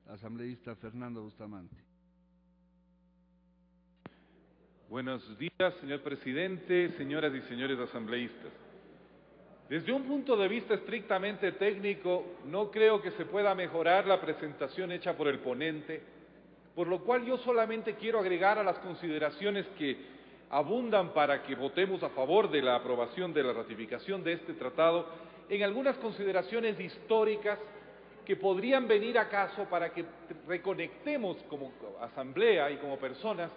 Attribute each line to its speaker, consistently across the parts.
Speaker 1: asambleísta Fernando Bustamante.
Speaker 2: Buenos días, señor presidente, señoras y señores asambleístas. Desde un punto de vista estrictamente técnico, no creo que se pueda mejorar la presentación hecha por el ponente, por lo cual yo solamente quiero agregar a las consideraciones que abundan para que votemos a favor de la aprobación de la ratificación de este tratado, en algunas consideraciones históricas que podrían venir a caso para que reconectemos como asamblea y como personas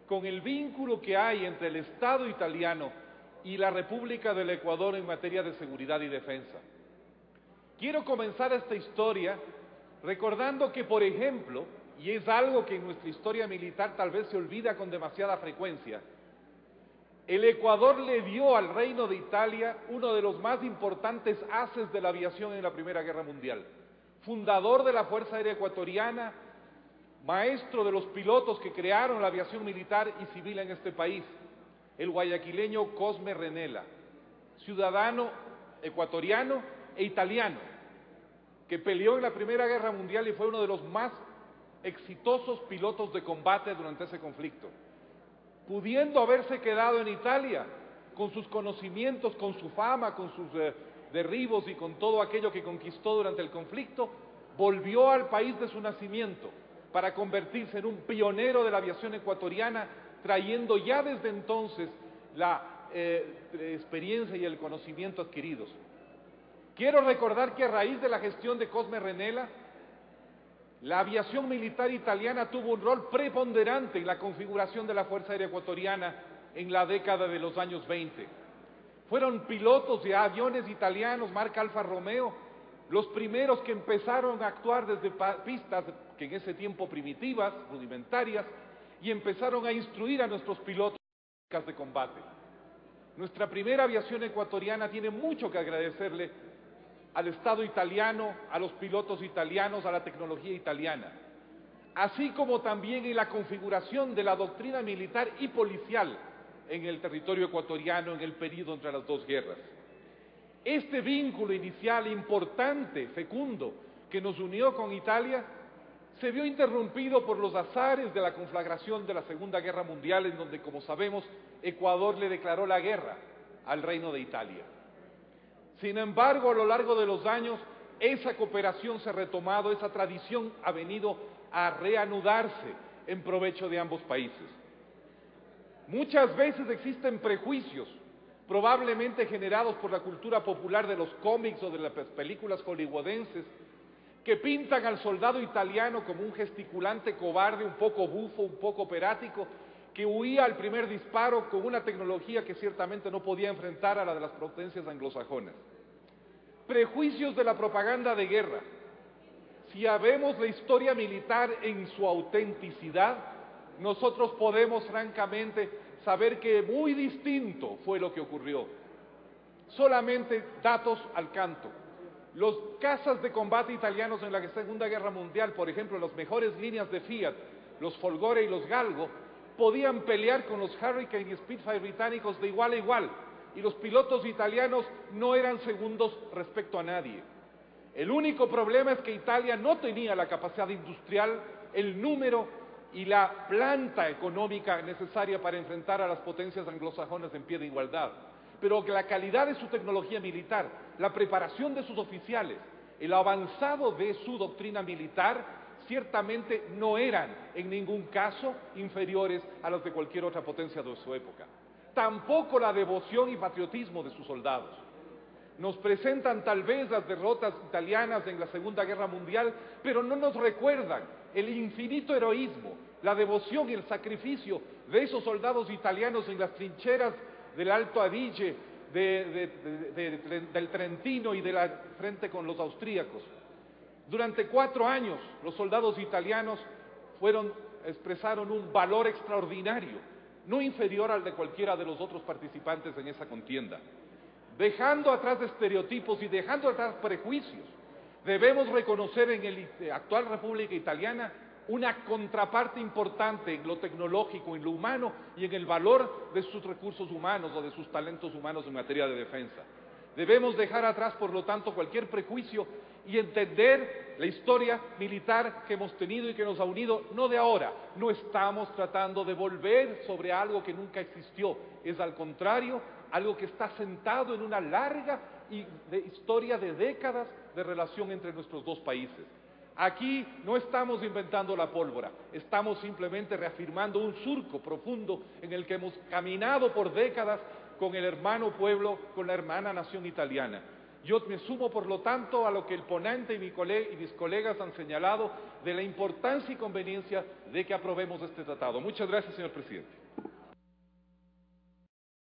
Speaker 2: con el vínculo que hay entre el Estado italiano y la República del Ecuador en materia de seguridad y defensa. Quiero comenzar esta historia recordando que, por ejemplo, y es algo que en nuestra historia militar tal vez se olvida con demasiada frecuencia, el Ecuador le dio al Reino de Italia uno de los más importantes haces de la aviación en la Primera Guerra Mundial, fundador de la Fuerza Aérea Ecuatoriana, maestro de los pilotos que crearon la aviación militar y civil en este país, el guayaquileño Cosme Renela, ciudadano ecuatoriano e italiano, que peleó en la Primera Guerra Mundial y fue uno de los más exitosos pilotos de combate durante ese conflicto. Pudiendo haberse quedado en Italia, con sus conocimientos, con su fama, con sus derribos y con todo aquello que conquistó durante el conflicto, volvió al país de su nacimiento para convertirse en un pionero de la aviación ecuatoriana, trayendo ya desde entonces la experiencia y el conocimiento adquiridos. Quiero recordar que a raíz de la gestión de Cosme Renela, la aviación militar italiana tuvo un rol preponderante en la configuración de la Fuerza Aérea Ecuatoriana en la década de los años 20. Fueron pilotos de aviones italianos marca Alfa Romeo los primeros que empezaron a actuar desde pistas que en ese tiempo primitivas, rudimentarias, y empezaron a instruir a nuestros pilotos de combate. Nuestra primera aviación ecuatoriana tiene mucho que agradecerle al Estado italiano, a los pilotos italianos, a la tecnología italiana, así como también en la configuración de la doctrina militar y policial en el territorio ecuatoriano en el período entre las dos guerras. Este vínculo inicial importante, fecundo, que nos unió con Italia, se vio interrumpido por los azares de la conflagración de la Segunda Guerra Mundial, en donde, como sabemos, Ecuador le declaró la guerra al Reino de Italia. Sin embargo, a lo largo de los años, esa cooperación se ha retomado, esa tradición ha venido a reanudarse en provecho de ambos países. Muchas veces existen prejuicios, probablemente generados por la cultura popular de los cómics o de las películas hollywoodenses, que pintan al soldado italiano como un gesticulante cobarde, un poco bufo, un poco operático, que huía al primer disparo con una tecnología que ciertamente no podía enfrentar a la de las potencias anglosajonas. Prejuicios de la propaganda de guerra. Si vemos la historia militar en su autenticidad, nosotros podemos francamente saber que muy distinto fue lo que ocurrió. Solamente datos al canto. Los cazas de combate italianos en la Segunda Guerra Mundial, por ejemplo, las mejores líneas de Fiat, los Folgore y los Galgo, podían pelear con los Hurricane y Spitfire británicos de igual a igual, y los pilotos italianos no eran segundos respecto a nadie. El único problema es que Italia no tenía la capacidad industrial, el número y la planta económica necesaria para enfrentar a las potencias anglosajonas en pie de igualdad. Pero que la calidad de su tecnología militar, la preparación de sus oficiales, el avanzado de su doctrina militar, ciertamente no eran en ningún caso inferiores a los de cualquier otra potencia de su época. Tampoco la devoción y patriotismo de sus soldados. Nos presentan tal vez las derrotas italianas en la Segunda Guerra Mundial, pero no nos recuerdan el infinito heroísmo, la devoción y el sacrificio de esos soldados italianos en las trincheras del Alto Adige, del Trentino y de la frente con los austríacos. Durante 4 años los soldados italianos expresaron un valor extraordinario, no inferior al de cualquiera de los otros participantes en esa contienda. Dejando atrás estereotipos y dejando atrás prejuicios, debemos reconocer en la actual República Italiana una contraparte importante en lo tecnológico, en lo humano y en el valor de sus recursos humanos o de sus talentos humanos en materia de defensa. Debemos dejar atrás, por lo tanto, cualquier prejuicio y entender la historia militar que hemos tenido y que nos ha unido, no de ahora. No estamos tratando de volver sobre algo que nunca existió, es al contrario, algo que está sentado en una larga historia de décadas de relación entre nuestros dos países. Aquí no estamos inventando la pólvora, estamos simplemente reafirmando un surco profundo en el que hemos caminado por décadas con el hermano pueblo, con la hermana nación italiana. Yo me sumo, por lo tanto, a lo que el ponente y mis colegas han señalado de la importancia y conveniencia de que aprobemos este tratado. Muchas gracias, señor presidente.